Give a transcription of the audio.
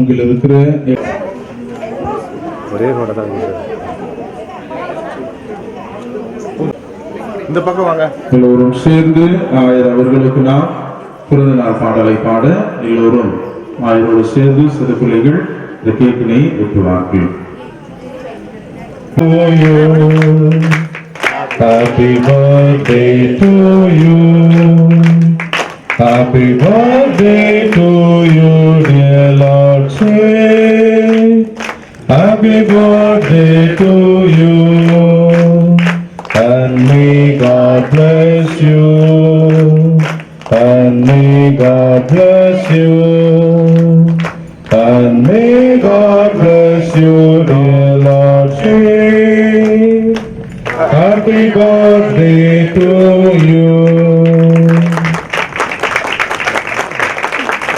அங்கில் இருக்கிற ஒரே ரோட தான் இந்த பக்கம் வாங்க. எல்லோரும் சேர்ந்து ஆயர் அவர்களுக்கு நாம் பிறந்த நாள் பாடலை பாட எல்லோரும் ஆயரோடு சேர்ந்து சிறு பிள்ளைகள் இந்த கேக்கினை வெட்டுவார்கள். Happy birthday to you. Happy birthday to you, dear Lord. Say, happy birthday to you. And may God bless you. And may God bless you. And may God bless you, dear Lord. Say, happy birthday to you.